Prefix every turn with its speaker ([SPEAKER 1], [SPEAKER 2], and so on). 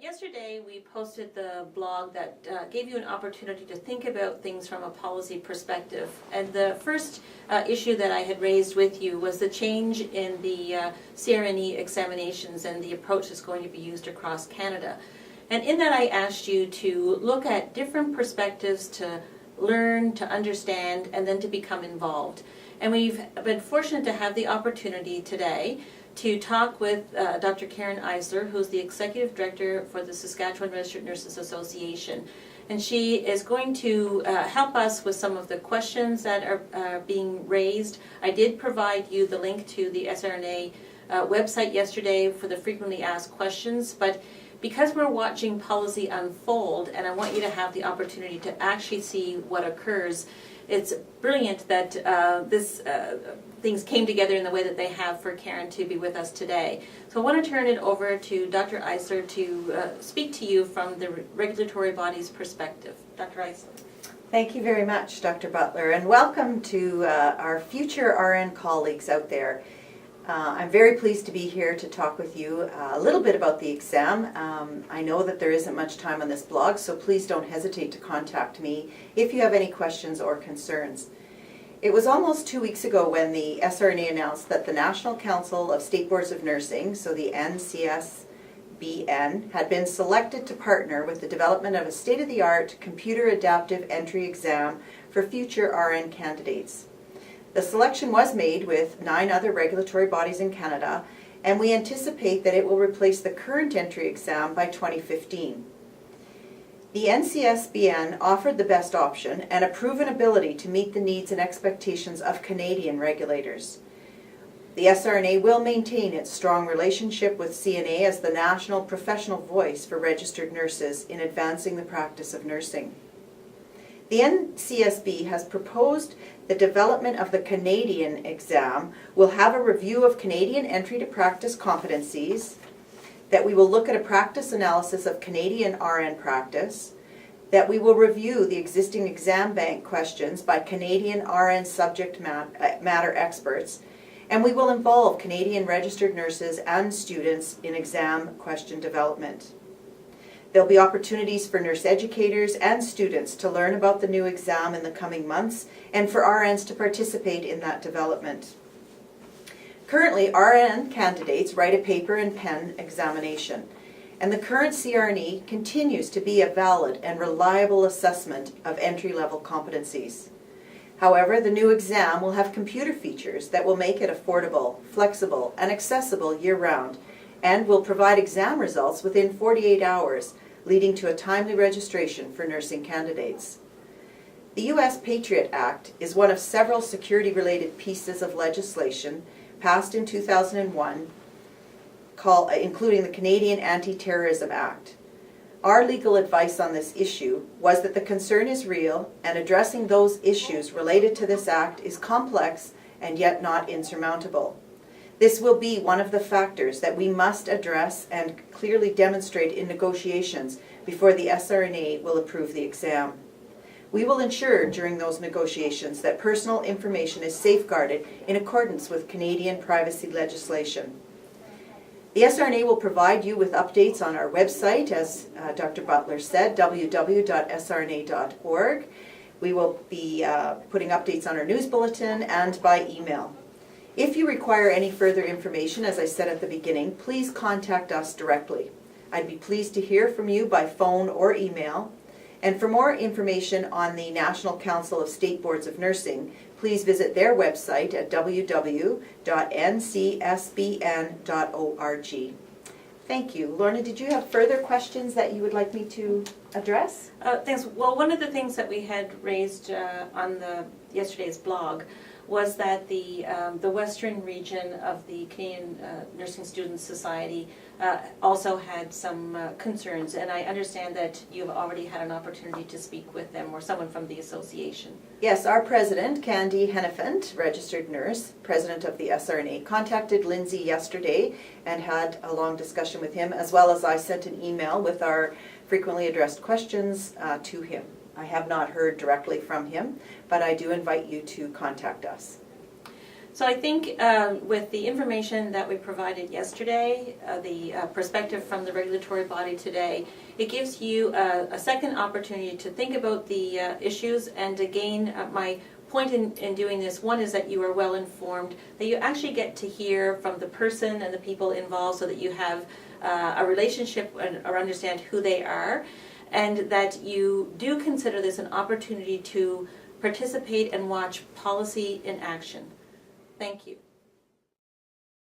[SPEAKER 1] Yesterday we posted the blog that gave you an opportunity to think about things from a policy perspective. And the first issue that I had raised with you was the change in the CRNE examinations and the approach that's going to be used across Canada. And in that I asked you to look at different perspectives to learn, to understand, and then to become involved. And we've been fortunate to have the opportunity today to talk with Dr. Karen Eisler, who's the Executive Director for the Saskatchewan Registered Nurses Association. And she is going to help us with some of the questions that are being raised. I did provide you the link to the SRNA website yesterday for the frequently asked questions, but because we're watching policy unfold, and I want you to have the opportunity to actually see what occurs, it's brilliant that things came together in the way that they have for Karen to be with us today. So I want to turn it over to Dr. Eisler to speak to you from the regulatory body's perspective. Dr. Eisler.
[SPEAKER 2] Thank you very much, Dr. Butler, and welcome to our future RN colleagues out there. I'm very pleased to be here to talk with you a little bit about the exam. I know that there isn't much time on this blog, so please don't hesitate to contact me if you have any questions or concerns. It was almost 2 weeks ago when the SRNA announced that the National Council of State Boards of Nursing, so the NCSBN, had been selected to partner with the development of a state-of-the-art computer adaptive entry exam for future RN candidates. The selection was made with 9 other regulatory bodies in Canada, and we anticipate that it will replace the current entry exam by 2015. The NCSBN offered the best option and a proven ability to meet the needs and expectations of Canadian regulators. The SRNA will maintain its strong relationship with CNA as the national professional voice for registered nurses in advancing the practice of nursing. The NCSB has proposed the development of the Canadian exam will have a review of Canadian entry to practice competencies, that we will look at a practice analysis of Canadian RN practice, that we will review the existing exam bank questions by Canadian RN subject matter experts, and we will involve Canadian registered nurses and students in exam question development. There'll be opportunities for nurse educators and students to learn about the new exam in the coming months and for RNs to participate in that development. Currently, RN candidates write a paper and pen examination, and the current CRNE continues to be a valid and reliable assessment of entry-level competencies. However, the new exam will have computer features that will make it affordable, flexible, and accessible year-round, and will provide exam results within 48 hours, leading to a timely registration for nursing candidates. The U.S. Patriot Act is one of several security-related pieces of legislation passed in 2001, including the Canadian Anti-Terrorism Act. Our legal advice on this issue was that the concern is real, and addressing those issues related to this act is complex and yet not insurmountable. This will be one of the factors that we must address and clearly demonstrate in negotiations before the SRNA will approve the exam. We will ensure during those negotiations that personal information is safeguarded in accordance with Canadian privacy legislation. The SRNA will provide you with updates on our website, as Dr. Butler said, www.srna.org. We will be putting updates on our news bulletin and by email. If you require any further information, as I said at the beginning, please contact us directly. I'd be pleased to hear from you by phone or email. And for more information on the National Council of State Boards of Nursing, please visit their website at www.ncsbn.org. Thank you. Lorna, did you have further questions that you would like me to address?
[SPEAKER 1] Thanks. Well, one of the things that we had raised on yesterday's blog was that the western region of the Canadian Nursing Students Society also had some concerns, and I understand that you've already had an opportunity to speak with them or someone from the association.
[SPEAKER 2] Yes, our president, Candy Hennepin, registered nurse, president of the SRNA, contacted Lindsay yesterday and had a long discussion with him, as well as I sent an email with our frequently addressed questions to him. I have not heard directly from him, but I do invite you to contact us.
[SPEAKER 1] So I think with the information that we provided yesterday, the perspective from the regulatory body today, it gives you a second opportunity to think about the issues. And again, my point in doing this, one is that you are well informed, that you actually get to hear from the person and the people involved so that you have a relationship or understand who they are, and that you do consider this an opportunity to participate and watch policy in action. Thank you.